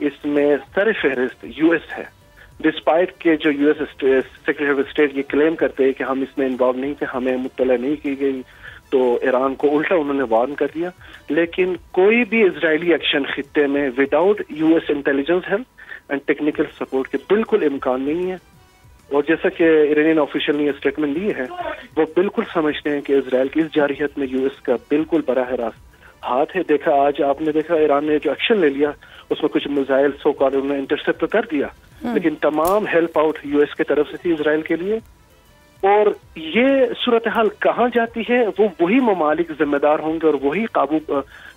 اس میں سر فہرست U S ہے، ڈسپائٹ کہ جو U S secretary of state یہ کلیم کرتے ہیں کہ ہم اس میں انوالو نہیں تھے، ہمیں مطلع نہیں کی گئی، تو ایران کو الٹا انہوں نے وارن کر دیا. لیکن کوئی بھی اسرائیلی ایکشن خطے میں without U S intelligence help and technical support کے بالکل امکان نہیں ہے. اور جیسا کہ ایرانین آفیشیل نے یہ اسٹیٹمنٹ دی ہے، وہ بالکل سمجھتے ہیں کہ اسرائیل کی اس جارحیت میں یو ایس کا بالکل براہ راست ہاتھ ہے. دیکھا آج آپ نے دیکھا ایران نے جو ایکشن لے لیا اس میں کچھ میزائل سو کال انہوں نے انٹرسپٹ کر دیا، لیکن تمام ہیلپ آؤٹ یو ایس کی طرف سے تھی اسرائیل کے لیے. اور یہ صورتحال کہاں جاتی ہے وہ وہی ممالک ذمہ دار ہوں گے اور وہی قابو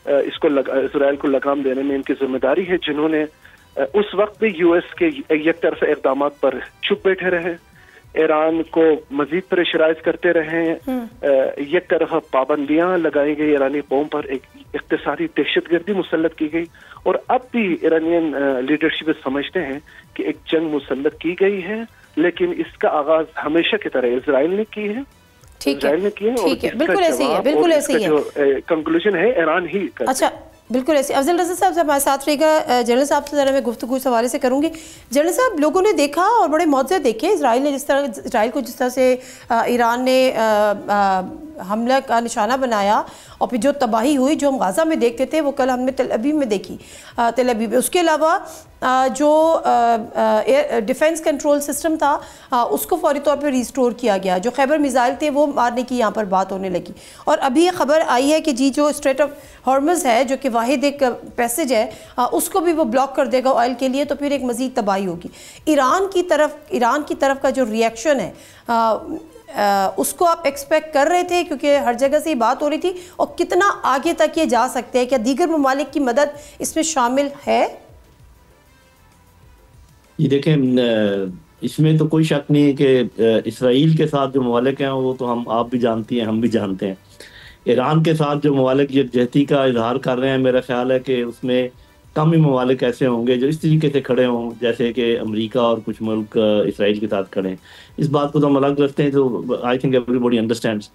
اس کو اسرائیل کو لگام دینے میں ان کی ذمہ داری ہے، جنہوں نے اس وقت بھی یو ایس کے یک طرفہ اقدامات پر چپ بیٹھے رہے، ایران کو مزید پریشرائز کرتے رہے، یک طرفہ پابندیاں لگائی گئی ایرانی قوم پر، ایک اقتصادی دہشت گردی مسلط کی گئی. اور اب بھی ایرانین لیڈرشپ سمجھتے ہیں کہ ایک جنگ مسلط کی گئی ہے، لیکن اس کا آغاز ہمیشہ کی طرح اسرائیل نے کی ہے. ٹھیک ہے، بالکل ایسے ہی ہے، بالکل ایسے ہی ہے. کنکلوژن ہے ایران ہی. اچھا بالکل ایسے. افضل رضا صاحب ہمارے ساتھ رہے گا. جنرل صاحب سے ذرا میں گفتگو اس حوالے سے کروں گی. جنرل صاحب، لوگوں نے دیکھا اور بڑے معجزے دیکھے اسرائیل کو جس طرح سے ایران نے حملہ کا نشانہ بنایا، اور پھر جو تباہی ہوئی جو ہم غازہ میں دیکھتے تھے وہ کل ہم نے تل ابیب میں دیکھی. تل ابیب اس کے علاوہ جو ڈیفنس کنٹرول سسٹم تھا اس کو فوری طور پہ ریسٹور کیا گیا، جو خیبر میزائل تھے وہ مارنے کی یہاں پر بات ہونے لگی. اور ابھی یہ خبر آئی ہے کہ جو اسٹریٹ آف ہارمز ہے جو کہ واحد ایک پیسج ہے اس کو بھی وہ بلاک کر دے گا آئل کے لیے، تو پھر ایک مزید تباہی ہوگی. ایران کی طرف کا جو ریئیکشن ہے اس کو آپ ایکسپیکٹ کر رہے تھے؟ کیونکہ ہر جگہ سے یہ بات ہو رہی تھی. اور کتنا آگے تک یہ جا سکتے ہیں؟ کیا دیگر ممالک کی مدد اس میں شامل ہے؟ یہ دیکھیں، اس میں تو کوئی شک نہیں ہے کہ اسرائیل کے ساتھ جو ممالک ہیں وہ تو آپ بھی جانتی ہیں، ہم بھی جانتے ہیں. ایران کے ساتھ جو ممالک یکجہتی کا اظہار کر رہے ہیں، میرا خیال ہے کہ اس میں کم ہی ممالک ایسے ہوں گے جو اس طریقے سے کھڑے ہوں جیسے کہ امریکہ اور کچھ ملک اسرائیل کے ساتھ کھڑے ہیں. اس بات کو تو ہم الگ رکھتے ہیں، تو I think every body understands.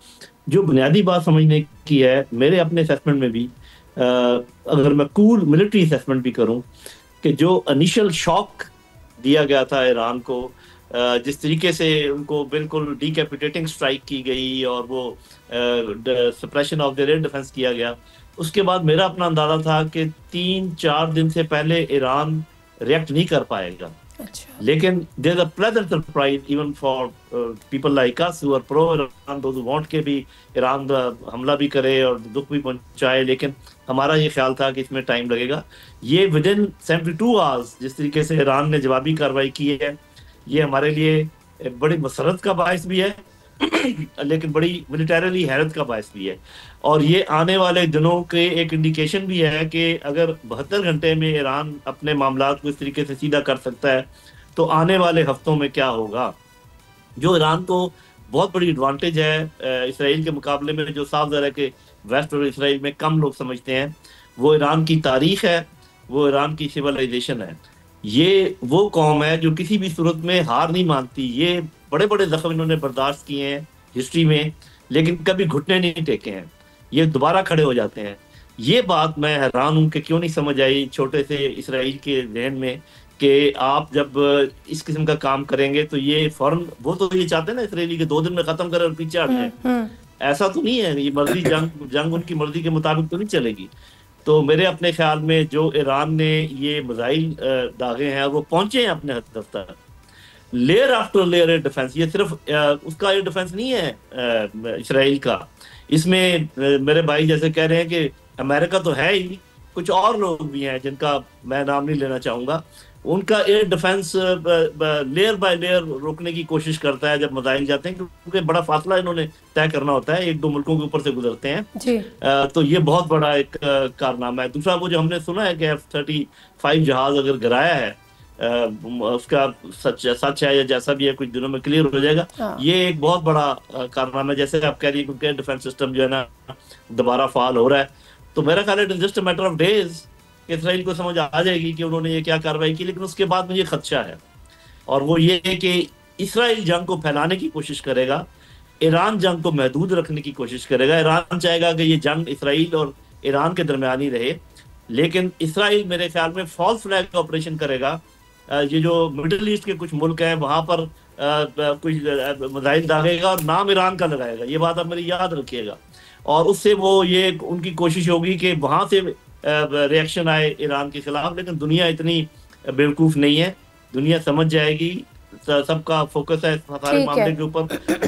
جو بنیادی بات سمجھنے کی ہے میرے اپنے اسیسمنٹ میں بھی، اگر میں کول ملٹری اسیسمنٹ بھی کروں، کہ جو انیشل شاک دیا گیا تھا ایران کو، جس طریقے سے ان کو بالکل ڈیکیپیٹیٹنگ اسٹرائک کی گئی اور وہ suppression of their air defence کیا گیا، اس کے بعد میرا اپنا اندازہ تھا کہ 3-4 دن سے پہلے ایران ریئیکٹ نہیں کر پائے گا. لیکن there is a pleasant surprise even for people like us who are pro Iran, those who want کہ بھی ایران حملہ بھی کرے اور دکھ بھی پہنچائے. لیکن ہمارا یہ خیال تھا کہ اس میں ٹائم لگے گا. یہ within 72 hours جس طریقے سے ایران نے جوابی کارروائی کی ہے، یہ ہمارے لیے بڑی مسرت کا باعث بھی ہے لیکن بڑی ملیٹریلی حیرت کا باعث بھی ہے. اور یہ آنے والے دنوں کے ایک انڈیکیشن بھی ہے کہ اگر 72 گھنٹے میں ایران اپنے معاملات کو اس طریقے سے سیدھا کر سکتا ہے تو آنے والے ہفتوں میں کیا ہوگا. جو ایران کو بہت بڑی ایڈوانٹیج ہے اسرائیل کے مقابلے میں، جو صاف ظاہر ہے کہ ویسٹ اور اسرائیل میں کم لوگ سمجھتے ہیں، وہ ایران کی تاریخ ہے، وہ ایران کی سیولائزیشن ہے. یہ وہ قوم ہے جو کسی بھی صورت میں ہار نہیں مانتی. یہ بڑے بڑے زخم انہوں نے برداشت کیے ہیں ہسٹری میں، لیکن کبھی گھٹنے نہیں ٹیکے ہیں. یہ دوبارہ کھڑے ہو جاتے ہیں. یہ بات میں حیران ہوں کہ کیوں نہیں سمجھ آئی چھوٹے سے اسرائیل کے ذہن میں کہ آپ جب اس قسم کا کام کریں گے تو یہ فوراً، وہ تو یہ چاہتے ہیں نا اسرائیلی کے 2 دن میں ختم کریں اور پیچھے ہٹ جائیں. ایسا تو نہیں ہے. یہ مرضی جنگ ان کی مرضی کے مطابق تو نہیں چلے گی. تو میرے اپنے خیال میں جو ایران نے یہ میزائل داغے ہیں وہ پہنچے ہیں اپنے ہدف تک. Layer after layer air defence, یہ صرف اس کا ایئر ڈیفنس نہیں ہے اسرائیل کا. اس میں میرے بھائی جیسے کہہ رہے ہیں کہ امریکہ تو ہے ہی، کچھ اور لوگ بھی ہیں جن کا میں نام نہیں لینا چاہوں گا، ان کا air defence layer by layer روکنے کی کوشش کرتا ہے جب میزائل جاتے ہیں، کیونکہ بڑا فاصلہ انہوں نے طے کرنا ہوتا ہے، 1-2 ملکوں کے اوپر سے گزرتے ہیں. تو یہ بہت بڑا ایک کارنامہ ہے. دوسرا وہ جو ہم نے سنا ہے کہ F-35 جہاز اگر گرایا ہے، اس کا سچ ہے یا جیسا بھی ہے کچھ دنوں میں کلیئر ہو جائے گا. یہ ایک بہت بڑا کارنامہ ہے، جیسے آپ کہہ رہی ہیں، کیونکہ ڈیفنس سسٹم جو ہے نا دوبارہ فعال ہو رہا ہے. تو میرا خیال ہے just a matter of days کہ اسرائیل کو سمجھ آ جائے گی کہ انہوں نے یہ کیا کارروائی کی. لیکن اس کے بعد مجھے خدشہ ہے، اور وہ یہ ہے کہ اسرائیل جنگ کو پھیلانے کی کوشش کرے گا، ایران جنگ کو محدود رکھنے کی کوشش کرے گا. ایران چاہے گا کہ یہ جنگ اسرائیل اور ایران کے درمیان ہی رہے، لیکن اسرائیل میرے خیال میں فالس فلیگ آپریشن کرے گا. یہ جو مڈل ایسٹ کے کچھ ملک ہیں وہاں پر کچھ میزائل داغے گا اور نام ایران کا لگائے گا. یہ بات آپ میری یاد رکھیے گا. اور اس سے وہ یہ ان کی کوشش ہوگی کہ وہاں سے ریئیکشن آئے ایران کے خلاف. لیکن دنیا اتنی بیوقوف نہیں ہے, دنیا سمجھ جائے گی, سب کا فوکس ہے سارے معاملے کے اوپر.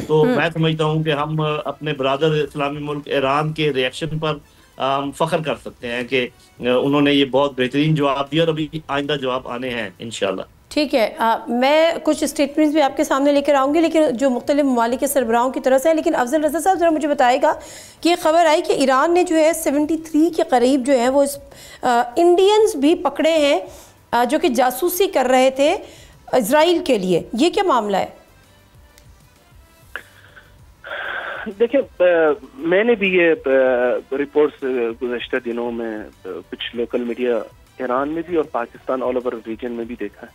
تو میں سمجھتا ہوں کہ ہم اپنے برادر اسلامی ملک ایران کے ریئیکشن پر ہم فخر کر سکتے ہیں کہ انہوں نے یہ بہت بہترین جواب دیا اور ابھی آئندہ جواب آنے ہیں انشاءاللہ. ٹھیک ہے, میں کچھ اسٹیٹمنٹس بھی آپ کے سامنے لے کر آؤں گی لیکن جو مختلف ممالک کے سربراہوں کی طرف سے ہے. لیکن افضل رضا صاحب ذرا مجھے بتائے گا کہ یہ خبر آئی کہ ایران نے جو ہے 73 کے قریب جو ہے وہ انڈینز بھی پکڑے ہیں جو کہ جاسوسی کر رہے تھے اسرائیل کے لیے. یہ کیا معاملہ ہے؟ دیکھیں, میں نے بھی یہ رپورٹس گزشتہ دنوں میں کچھ لوکل میڈیا ایران میں بھی اور پاکستان آل اوور ریجن میں بھی دیکھا ہے.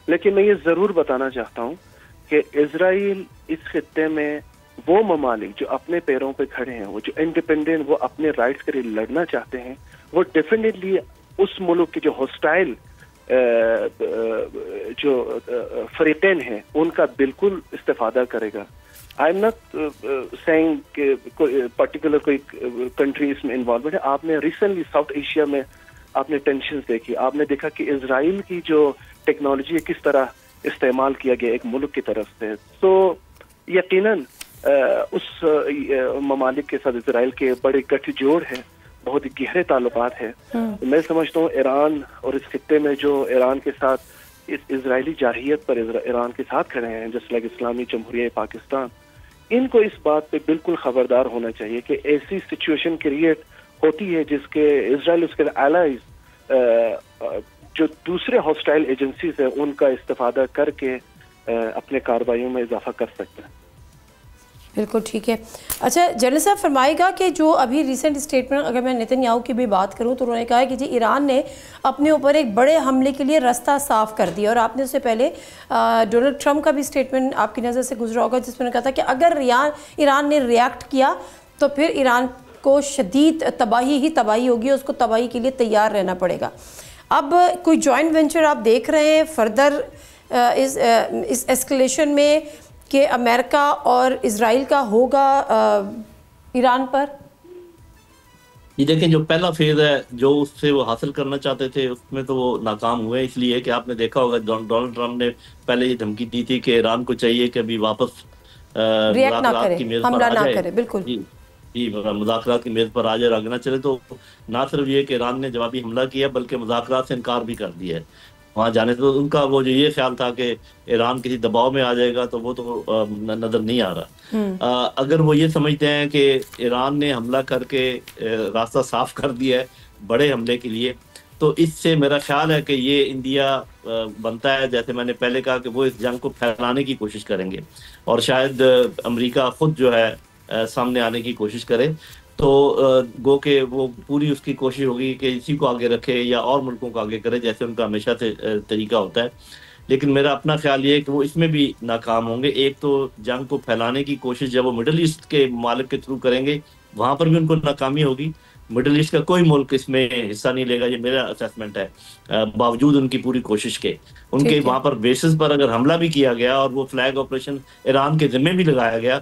لیکن میں یہ ضرور بتانا چاہتا ہوں کہ اسرائیل اس خطے میں وہ ممالک جو اپنے پیروں پہ کھڑے ہیں, وہ جو انڈیپینڈنٹ, وہ اپنے رائٹس کے لیے لڑنا چاہتے ہیں, وہ ڈیفینیٹلی اس ملک کے جو ہوسٹائل جو فریقین ہیں ان کا بالکل استفادہ کرے گا. آئی ایم ناٹ سیئنگ کہ پرٹیکولر کوئی کنٹری اس میں انوالوڈ ہے. آپ نے ریسنٹلی ساؤتھ ایشیا میں آپ نے ٹینشنز دیکھی, آپ نے دیکھا کہ اسرائیل کی جو ٹیکنالوجی ہے کس طرح استعمال کیا گیا ایک ملک کی طرف سے. تو یقیناً اس ممالک کے ساتھ اسرائیل کے بڑے گٹھ جوڑ ہیں, بہت ہی گہرے تعلقات ہیں. میں سمجھتا ہوں ایران اور اس خطے میں جو ایران کے ساتھ اس اسرائیلی جارحیت پر ایران کے ساتھ کھڑے ہیں جیسے لائک اسلامی جمہوریہ پاکستان, ان کو اس بات پہ بالکل خبردار ہونا چاہیے کہ ایسی سچویشن کریٹ ہوتی ہے جس کے اسرائیل اس کے الائز جو دوسرے ہاسٹائل ایجنسیز ہیں ان کا استفادہ کر کے اپنے کارروائیوں میں اضافہ کر سکتے ہیں. بالکل ٹھیک ہے. اچھا جنرل صاحب فرمائے گا کہ جو ابھی ریسنٹ اسٹیٹمنٹ اگر میں نیتن یاہو کی بھی بات کروں تو انہوں نے کہا ہے کہ جی ایران نے اپنے اوپر ایک بڑے حملے کے لیے راستہ صاف کر دیا, اور آپ نے اس سے پہلے ڈونلڈ ٹرمپ کا بھی اسٹیٹمنٹ آپ کی نظر سے گزرا ہوگا جس میں نے کہا تھا کہ اگر ایران نے ریئیکٹ کیا تو پھر ایران کو شدید تباہی ہی تباہی ہوگی, اس کو تباہی کے لیے تیار رہنا پڑے گا. اب کوئی جوائنٹ وینچر آپ دیکھ رہے ہیں فردر اس ایسکلیشن میں کہ امریکہ اور اسرائیل کا ہوگا ایران پر؟ یہ دیکھیں جو پہلا فیز ہے جو اس سے وہ حاصل کرنا چاہتے تھے اس میں تو وہ ناکام ہوئے, اس لیے کہ آپ نے دیکھا ہوگا ڈونلڈ ٹرمپ نے پہلے یہ دھمکی دی تھی کہ ایران کو چاہیے کہ ابھی واپس مذاکرات کی میز پر آ جائے. بالکل جی مذاکرات کی میز پر آ جائے, آگے نہ چلے. تو نہ صرف یہ کہ ایران نے جوابی حملہ کیا بلکہ مذاکرات سے انکار بھی کر دیا ہے وہاں جانے سے. تو ان کا وہ جو یہ خیال تھا کہ ایران کسی دباؤ میں آ جائے گا تو وہ تو نظر نہیں آ رہا. اگر وہ یہ سمجھتے ہیں کہ ایران نے حملہ کر کے راستہ صاف کر دیا ہے بڑے حملے کے لیے, تو اس سے میرا خیال ہے کہ یہ انڈیا بنتا ہے جیسے میں نے پہلے کہا کہ وہ اس جنگ کو پھیلانے کی کوشش کریں گے اور شاید امریکہ خود جو ہے سامنے آنے کی کوشش کرے. تو گو کہ وہ پوری اس کی کوشش ہوگی کہ اسی کو آگے رکھے یا اور ملکوں کو آگے کرے جیسے ان کا ہمیشہ سے طریقہ ہوتا ہے. لیکن میرا اپنا خیال یہ ہے کہ وہ اس میں بھی ناکام ہوں گے. ایک تو جنگ کو پھیلانے کی کوشش جب وہ مڈل ایسٹ کے ممالک کے تھرو کریں گے وہاں پر بھی ان کو ناکامی ہوگی. مڈل ایسٹ کا کوئی ملک اس میں حصہ نہیں لے گا, یہ میرا اسیسمنٹ ہے, باوجود ان کی پوری کوشش کے. ان کے وہاں پر بیسز پر اگر حملہ بھی کیا گیا اور وہ فلیگ آپریشن ایران کے ذمے بھی لگایا گیا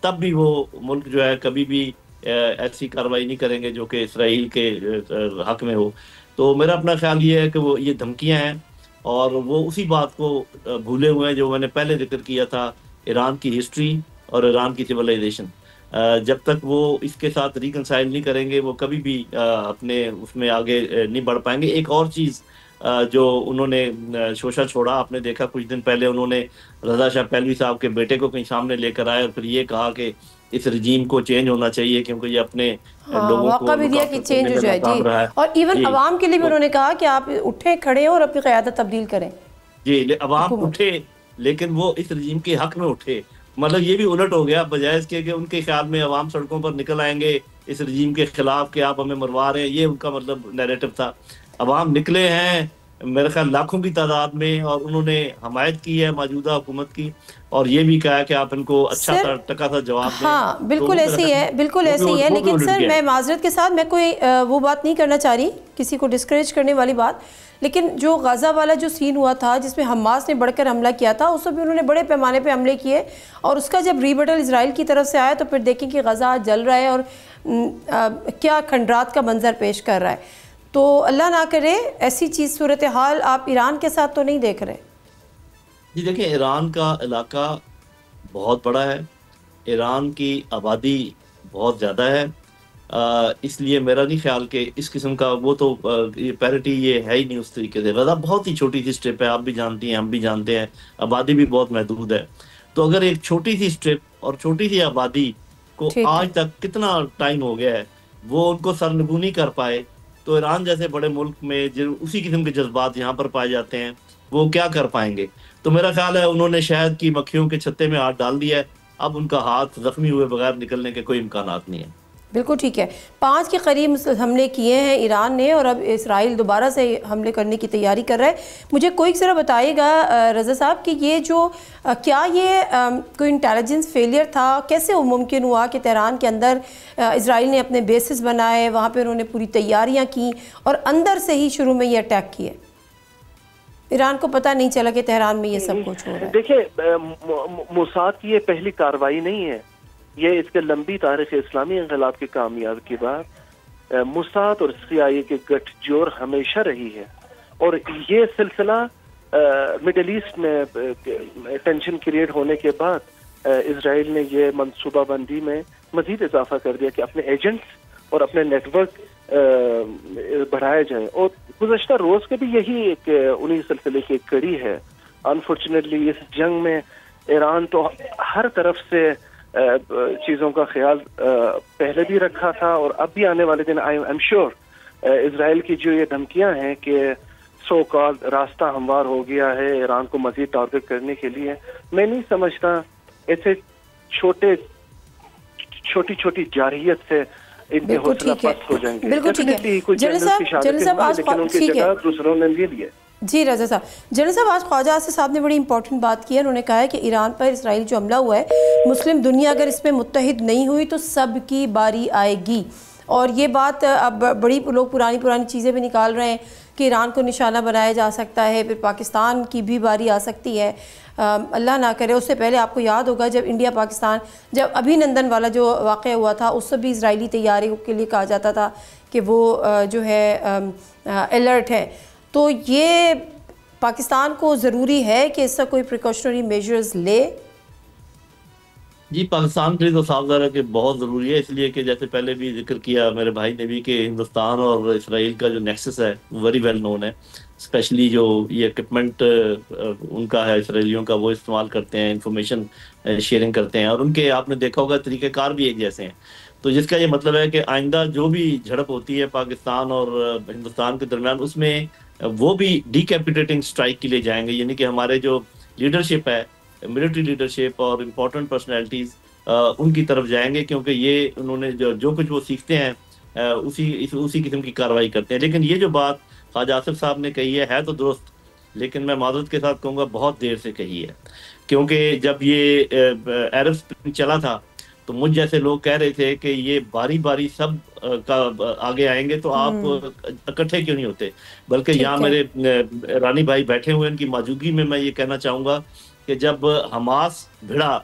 تب بھی وہ ملک جو ہے کبھی بھی ایسی کارروائی نہیں کریں گے جو کہ اسرائیل کے حق میں ہو. تو میرا اپنا خیال یہ ہے کہ وہ یہ دھمکیاں ہیں اور وہ اسی بات کو بھولے ہوئے ہیں جو میں نے پہلے ذکر کیا تھا, ایران کی ہسٹری اور ایران کی سویلائزیشن. جب تک وہ اس کے ساتھ ریکنسائل نہیں کریں گے وہ کبھی بھی اپنے اس میں آگے نہیں بڑھ پائیں گے. ایک اور چیز جو انہوں نے شوشہ چھوڑا, آپ نے دیکھا کچھ دن پہلے انہوں نے رضا شاہ پہلوی صاحب کے بیٹے کو کہیں سامنے لے کر آئے اور پھر یہ کہا کہ اس رجیم کو چینج ہونا چاہیے کیونکہ یہ اپنے لوگوں کو بھی دیا کہ چینج ہو جائے. جی, اور ایون عوام کے لیے بھی انہوں نے کہا کہ آپ اٹھیں کھڑے اور اپنی قیادت تبدیل کریں. جی, عوام اٹھے لیکن وہ اس رجیم کے حق میں اٹھے. مطلب یہ بھی الٹ ہو گیا, بجائے اس کے کہ ان کے خیال میں عوام سڑکوں پر نکل آئیں گے اس رجیم کے خلاف کہ آپ ہمیں مروا رہے ہیں, یہ ان کا مطلب نیریٹو تھا. عوام نکلے ہیں میرے خیال لاکھوں کی تعداد میں، اور انہوں نے حمایت کی ہے موجودہ حکومت کی، اور یہ بھی کہا کہ آپ ان کو اچھا ٹکا سا جواب دیں. ہاں بالکل ایسے ہی ہے، بالکل ایسے ہی ہے. لیکن سر میں معذرت کے ساتھ میں کوئی وہ بات نہیں کرنا چاہ رہی، کسی کو ڈسکریج کرنے والی بات، لیکن جو غزہ والا جو سین ہوا تھا جس میں حماس نے بڑھ کر حملہ کیا تھا، اس میں بھی انہوں نے بڑے پیمانے پہ حملے کیے، اور اس کا جب ریبٹل اسرائیل کی طرف سے آیا تو پھر دیکھیں کہ غزہ جل رہا ہے اور کیا کھنڈرات کا منظر پیش کر رہا ہے. تو اللہ نہ کرے ایسی چیز صورتحال آپ ایران کے ساتھ تو نہیں دیکھ رہے؟ جی دیکھیں، ایران کا علاقہ بہت بڑا ہے، ایران کی آبادی بہت زیادہ ہے، اس لیے میرا نہیں خیال کہ اس قسم کا وہ تو پیرٹی یہ ہے ہی نہیں اس طریقے سے. غزہ بہت ہی چھوٹی سی اسٹرپ ہے، آپ بھی جانتی ہیں، ہم بھی جانتے ہیں، آبادی بھی بہت محدود ہے. تو اگر ایک چھوٹی سی اسٹرپ اور چھوٹی سی آبادی کو آج تک کتنا ٹائم ہو گیا ہے وہ ان کو سرنگو نہیں کر پائے، تو ایران جیسے بڑے ملک میں اسی قسم کے جذبات یہاں پر پائے جاتے ہیں، وہ کیا کر پائیں گے؟ تو میرا خیال ہے انہوں نے شہد کی مکھیوں کے چھتے میں ہاتھ ڈال دیا ہے، اب ان کا ہاتھ زخمی ہوئے بغیر نکلنے کے کوئی امکانات نہیں ہیں. بالکل ٹھیک ہے. 5 کے قریب حملے کیے ہیں ایران نے، اور اب اسرائیل دوبارہ سے حملے کرنے کی تیاری کر رہا ہے. مجھے کوئی ذرا بتائیے گا رضا صاحب کہ یہ جو کیا یہ کوئی انٹیلیجنس فیلئر تھا؟ کیسے وہ ممکن ہوا کہ تہران کے اندر اسرائیل نے اپنے بیسز بنائے، وہاں پہ انہوں نے پوری تیاریاں کی اور اندر سے ہی شروع میں یہ اٹیک کیے؟ ایران کو پتہ نہیں چلا کہ تہران میں یہ سب کچھ ہو رہا ہے. دیکھیں، موساد کی یہ پہلی کارروائی نہیں ہے، یہ اس کے لمبی تاریخ اسلامی انقلاب کی کامیابی کے بعد موساد اور CIA کے گٹھ جوڑ ہمیشہ رہی ہے. اور یہ سلسلہ مڈل ایسٹ میں ٹینشن کریٹ ہونے کے بعد اسرائیل نے یہ منصوبہ بندی میں مزید اضافہ کر دیا کہ اپنے ایجنٹس اور اپنے نیٹ ورک بڑھائے جائیں. اور گزشتہ روز کے بھی یہی ایک انہی سلسلے کی ایک کڑی ہے. انفارچونیٹلی اس جنگ میں ایران تو ہر طرف سے چیزوں کا خیال پہلے بھی رکھا تھا، اور اب بھی آنے والے دن آئی ایم شیور اسرائیل کی جو یہ دھمکیاں ہیں کہ سو کال راستہ ہموار ہو گیا ہے ایران کو مزید ٹارگٹ کرنے کے لیے، میں نہیں سمجھتا ایسے چھوٹی چھوٹی جارحیت سے ان کے حوصلہ پست ہو جائیں گے. بالکل ٹھیک ہے. جنرل صاحب آج دوسروں نے لے لیے. جی رضا صاحب، جنرل صاحب آج خواجہ آصف صاحب نے بڑی امپورٹنٹ بات کی ہے. انہوں نے کہا ہے کہ ایران پر اسرائیل جو حملہ ہوا ہے، مسلم دنیا اگر اس میں متحد نہیں ہوئی تو سب کی باری آئے گی. اور یہ بات اب بڑی لوگ پرانی چیزیں بھی نکال رہے ہیں کہ ایران کو نشانہ بنایا جا سکتا ہے، پھر پاکستان کی بھی باری آ سکتی ہے. اللہ نہ کرے. اس سے پہلے آپ کو یاد ہوگا جب انڈیا پاکستان، جب ابھی نندن والا جو واقعہ ہوا تھا، اس سے بھی اسرائیلی تیاریوں کے لیے کہا جاتا تھا کہ وہ جو ہے الرٹ ہے. تو یہ پاکستان کو ضروری ہے کہ اس سے کوئی پریکاشنری میجرز لے؟ جی پاکستان کے لیے تو صاف ظاہر ہے کہ بہت ضروری ہے، اس لیے کہ جیسے پہلے بھی ذکر کیا میرے بھائی نے بھی کہ ہندوستان اور اسرائیل کا جو نیکسس ہے وہ ویری ویل نون ہے. اسپیشلی جو یہ ایکوپمنٹ ان کا ہے اسرائیلیوں کا، وہ استعمال کرتے ہیں، انفارمیشن شیئرنگ کرتے ہیں، اور ان کے آپ نے دیکھا ہوگا طریقہ کار بھی ایک جیسے ہیں. تو جس کا یہ مطلب ہے کہ آئندہ جو بھی جھڑپ ہوتی ہے پاکستان اور ہندوستان کے درمیان، اس میں وہ بھی ڈی کیپیٹیٹنگ اسٹرائک کے لیے جائیں گے. یعنی کہ ہمارے جو لیڈرشپ ہے، ملٹری لیڈرشپ اور امپورٹنٹ پرسنالٹیز ان کی طرف جائیں گے، کیونکہ یہ انہوں نے جو کچھ وہ سیکھتے ہیں اسی قسم کی کارروائی کرتے ہیں. لیکن یہ جو بات خواجہ آصف صاحب نے کہی ہے تو درست، لیکن میں معذرت کے ساتھ کہوں گا بہت دیر سے کہی ہے. کیونکہ جب یہ عرب اسپرنگ چلا تھا تو مجھ جیسے لوگ کہہ رہے تھے کہ یہ باری باری سب کا آگے آئیں گے تو آپ اکٹھے کیوں نہیں ہوتے. بلکہ یہاں میرے رانی بھائی بیٹھے ہوئے، ان کی موجودگی میں میں یہ کہنا چاہوں گا کہ جب حماس بھڑا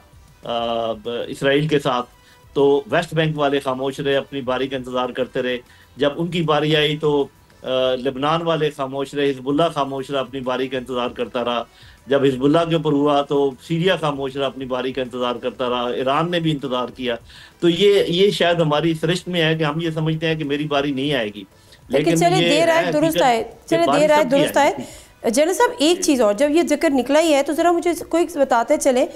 اسرائیل کے ساتھ تو ویسٹ بینک والے خاموش رہے، اپنی باری کا انتظار کرتے رہے. جب ان کی باری آئی تو لبنان والے خاموش رہے، حزب اللہ خاموش رہا، اپنی باری کا انتظار کرتا رہا. جب حزب اللہ کے اوپر ہوا تو سیریا خاموش رہا، اپنی باری کا انتظار کرتا رہا. ایران نے بھی انتظار کیا. تو یہ شاید ہماری سرشت میں ہے کہ ہم یہ سمجھتے ہیں کہ میری باری نہیں آئے گی، لیکن چلے دیر آئے درست آئے. جنرل صاحب ایک چیز اور، جب یہ ذکر نکلا ہی ہے تو ذرا مجھے کوئی بتاتے چلیں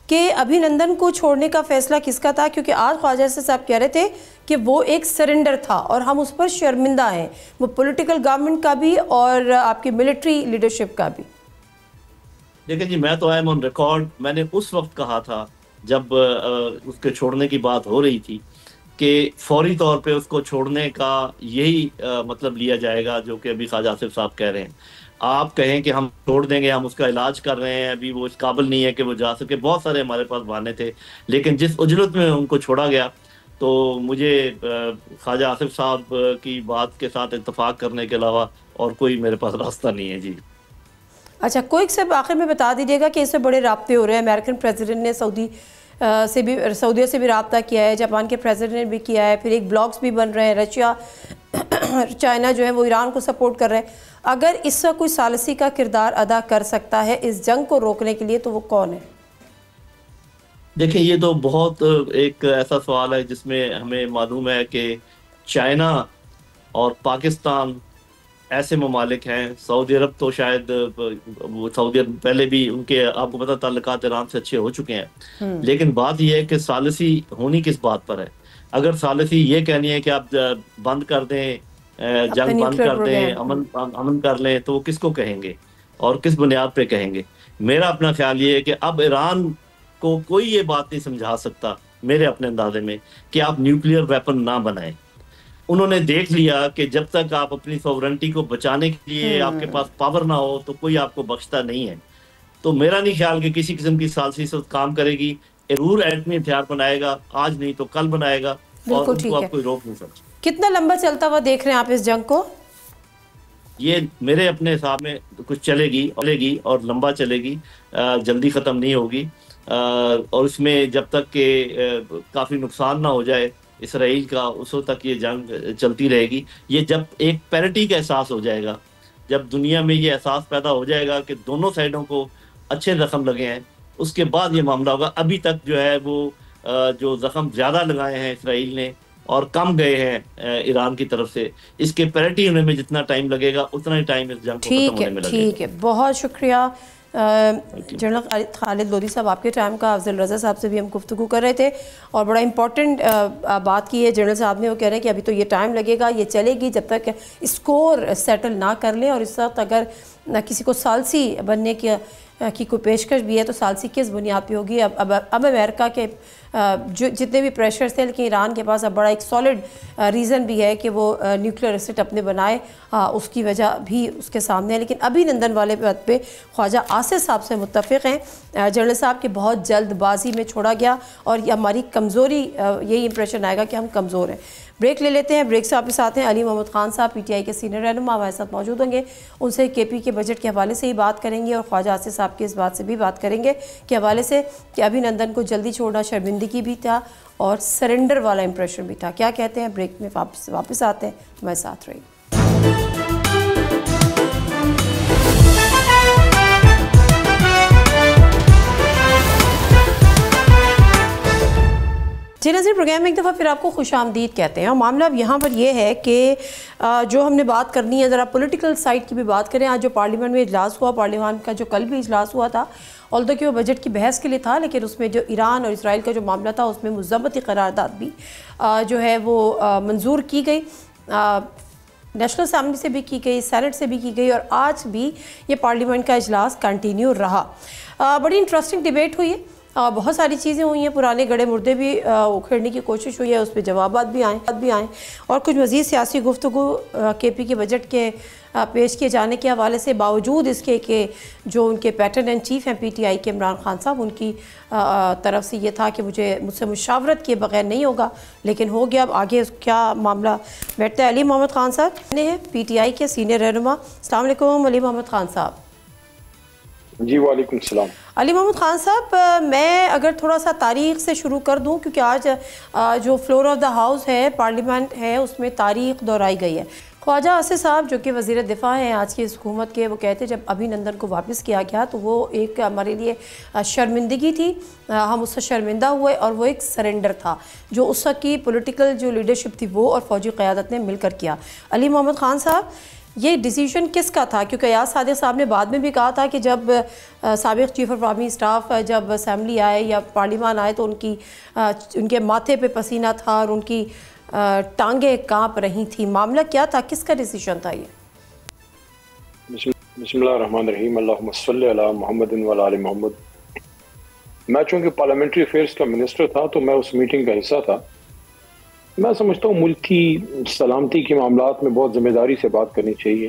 کہ ابھی نندن کو چھوڑنے کا فیصلہ کس کا تھا؟ کیونکہ آج خواجہ صاحب کہہ رہے تھے کہ وہ ایک سرنڈر تھا اور ہم اس پر شرمندہ ہیں، وہ پولیٹیکل گورنمنٹ کا بھی اور آپ کی ملٹری لیڈرشپ کا بھی. دیکھیں جی، میں تو آئی ایم آن ریکارڈ، میں نے اس وقت کہا تھا جب اس کے چھوڑنے کی بات ہو رہی تھی کہ فوری طور پہ اس کو چھوڑنے کا یہی مطلب لیا جائے گا جو کہ ابھی خواجہ آصف صاحب کہہ رہے ہیں. آپ کہیں کہ ہم چھوڑ دیں گے، ہم اس کا علاج کر رہے ہیں، ابھی وہ اس قابل نہیں ہے کہ وہ جا سکے، بہت سارے ہمارے پاس بہانے تھے، لیکن جس اجلت میں ان کو چھوڑا گیا تو مجھے خواجہ آصف صاحب کی بات کے ساتھ اتفاق کرنے کے علاوہ اور کوئی میرے پاس راستہ نہیں ہے. جی اچھا، کوئی سے آخر میں بتا دیجیے گا کہ اس سے بڑے رابطے ہو رہے ہیں. امریکن پریزیڈنٹ نے سعودیہ سے بھی رابطہ کیا ہے، جاپان کے پریزیڈنٹ نے بھی کیا ہے، پھر ایک بلاگز بھی بن رہے ہیں، رشیا چائنا جو ہے وہ ایران کو سپورٹ کر رہے ہیں. اگر اس کا کوئی ثالثی کا کردار ادا کر سکتا ہے اس جنگ کو روکنے کے لیے تو وہ کون ہے؟ دیکھیں، یہ تو بہت ایک ایسا سوال ہے جس میں ہمیں معلوم ہے کہ چائنا اور پاکستان ایسے ممالک ہیں. سعودی عرب تو شاید سعودی عرب پہلے بھی ان کے آپ کو پتہ تعلقات ایران سے اچھے ہو چکے ہیں، لیکن بات یہ ہے کہ ثالثی ہونی کس بات پر ہے. اگر ثالثی یہ کہنی ہے کہ آپ بند کر دیں، جنگ بند کر دیں، امن کر لیں، تو وہ کس کو کہیں گے اور کس بنیاد پہ کہیں گے؟ میرا اپنا خیال یہ ہے کہ اب ایران کو کوئی یہ بات نہیں سمجھا سکتا میرے اپنے اندازے میں کہ آپ نیوکلیئر ویپن نہ بنائیں. انہوں نے دیکھ لیا کہ جب تک آپ اپنی سوورنٹی کو بچانے کے لیے آپ کے پاس پاور نہ ہو تو کوئی آپ کو بخشتا نہیں ہے. تو میرا نہیں خیال کہ کسی قسم کی ثالثی سے کام کرے گی. ضرور ایٹمی ہتھیار بنائے گا، آج نہیں تو کل بنائے گا، اور ان کو آپ کوئی روک نہیں سکتا. کتنا لمبا چلتا ہوا دیکھ رہے ہیں آپ اس جنگ کو؟ یہ میرے اپنے حساب میں کچھ چلے گی اور لمبا چلے گی، جلدی ختم نہیں ہوگی. اور اس میں جب تک کہ کافی نقصان نہ ہو جائے اسرائیل کا، اس وقت تک یہ جنگ چلتی رہے گی. یہ جب ایک پیرٹی کا احساس ہو جائے گا، جب دنیا میں یہ احساس پیدا ہو جائے گا کہ دونوں سائڈوں کو اچھے زخم لگے ہیں، اس کے بعد یہ معاملہ ہوگا. ابھی تک جو ہے وہ جو زخم زیادہ لگائے ہیں اسرائیل نے اور کم گئے ہیں ایران کی طرف سے، اس کے پیرٹی ہونے میں جتنا ٹائم لگے گا اتنا ہی ٹائم اس جنگ کو ختم ہونے میں لگے گا. ٹھیک ہے، بہت شکریہ جنرل خالد لودھی صاحب آپ کے ٹائم کا. افضل رضا صاحب سے بھی ہم گفتگو کر رہے تھے اور بڑا امپورٹنٹ بات کی ہے جنرل صاحب نے. وہ کہہ رہے ہیں کہ ابھی تو یہ ٹائم لگے گا، یہ چلے گی جب تک اسکور سیٹل نہ کر لیں. اور اس وقت اگر کسی کو ثالثی بننے کی کوئی پیشکش بھی ہے تو ثالثی کس بنیاد پہ ہوگی؟ اب امریکہ کے جو جتنے بھی پریشرز تھے، لیکن ایران کے پاس اب بڑا ایک سالڈ ریزن بھی ہے کہ وہ نیوکلیئر اسٹ اپنے بنائے، اس کی وجہ بھی اس کے سامنے ہے. لیکن ابھی لندن والے بات پہ خواجہ آصف صاحب سے متفق ہیں جنرل صاحب کہ بہت جلد بازی میں چھوڑا گیا اور یہ ہماری کمزوری، یہی امپریشن آئے گا کہ ہم کمزور ہیں. بریک لے لیتے ہیں. بریک سے واپس آتے ہیں. علی محمد خان صاحب پی ٹی آئی کے سینئر رہنما ہمارے ساتھ موجود ہوں گے. ان سے کے پی کے بجٹ کے حوالے سے ہی بات کریں گے اور خواجہ آصف صاحب کی اس بات سے بھی بات کریں گے کہ حوالے سے کہ ابھینندن کو جلدی چھوڑنا شرمندگی بھی تھا اور سرنڈر والا امپریشن بھی تھا. کیا کہتے ہیں؟ بریک میں واپس آتے ہیں. ہمارے ساتھ رہیے. جی ناظرین، پروگرام میں ایک دفعہ پھر آپ کو خوش آمدید کہتے ہیں. اور معاملہ اب یہاں پر یہ ہے کہ جو ہم نے بات کرنی ہے ذرا پولیٹیکل سائڈ کی بھی بات کریں. آج جو پارلیمنٹ میں اجلاس ہوا، پارلیمان کا جو کل بھی اجلاس ہوا تھا، although کہ وہ بجٹ کی بحث کے لیے تھا، لیکن اس میں جو ایران اور اسرائیل کا جو معاملہ تھا اس میں مضبطی قرارداد بھی جو ہے وہ منظور کی گئی. نیشنل اسمبلی سے بھی کی گئی، سینٹ سے بھی کی گئی، اور آج بھی یہ پارلیمنٹ کا اجلاس کنٹینیو رہا. بڑی انٹرسٹنگ ڈیبیٹ ہوئی ہے. بہت ساری چیزیں ہوئی ہیں، پرانے گڑے مردے بھی اکھیڑنے کی کوشش ہوئی ہے، اس پہ جوابات بھی آئیں اور کچھ مزید سیاسی گفتگو کے پی کے بجٹ کے پیش کیے جانے کے حوالے سے، باوجود اس کے کہ جو ان کے پیٹرن اینڈ چیف ہیں پی ٹی آئی کے عمران خان صاحب، ان کی طرف سے یہ تھا کہ مجھ سے مشاورت کیے بغیر نہیں ہوگا، لیکن ہو گیا. اب آگے کیا معاملہ بیٹھتا ہے. علی محمد خان صاحب نے پی ٹی آئی کے سینئر رہنما. السلام علیکم علی محمد خان صاحب. جی وعلیکم السلام. علی محمد خان صاحب، میں اگر تھوڑا سا تاریخ سے شروع کر دوں، کیونکہ آج جو فلور آف دا ہاؤس ہے، پارلیمنٹ ہے، اس میں تاریخ دہرائی گئی ہے. خواجہ آصف صاحب جو کہ وزیر دفاع ہیں آج کی اس حکومت کے، وہ کہتے جب ابھینندن کو واپس کیا گیا تو وہ ایک ہمارے لیے شرمندگی تھی، ہم اس سے شرمندہ ہوئے، اور وہ ایک سرنڈر تھا جو اس وقت کی پولیٹیکل جو لیڈرشپ تھی وہ اور فوجی قیادت نے مل کر کیا. علی محمد خان صاحب، یہ ڈیسیژن کس کا تھا؟ کیونکہ ایاز صادق صاحب نے بعد میں بھی کہا تھا کہ جب سابق چیف آف آرمی اسٹاف جب اسمبلی آئے یا پارلیمان آئے تو ان کے ماتھے پہ پسینہ تھا اور ان کی ٹانگیں کانپ رہی تھیں. معاملہ کیا تھا؟ کس کا ڈیسیژن تھا یہ؟ بسم اللہ الرحمن الرحیم. اللہم صلی علی محمد و آل محمد. میں چونکہ پارلیمنٹری افیئرس کا منسٹر تھا تو میں اس میٹنگ کا حصہ تھا. میں سمجھتا ہوں ملک کی سلامتی کے معاملات میں بہت ذمہ داری سے بات کرنی چاہیے.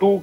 2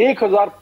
1000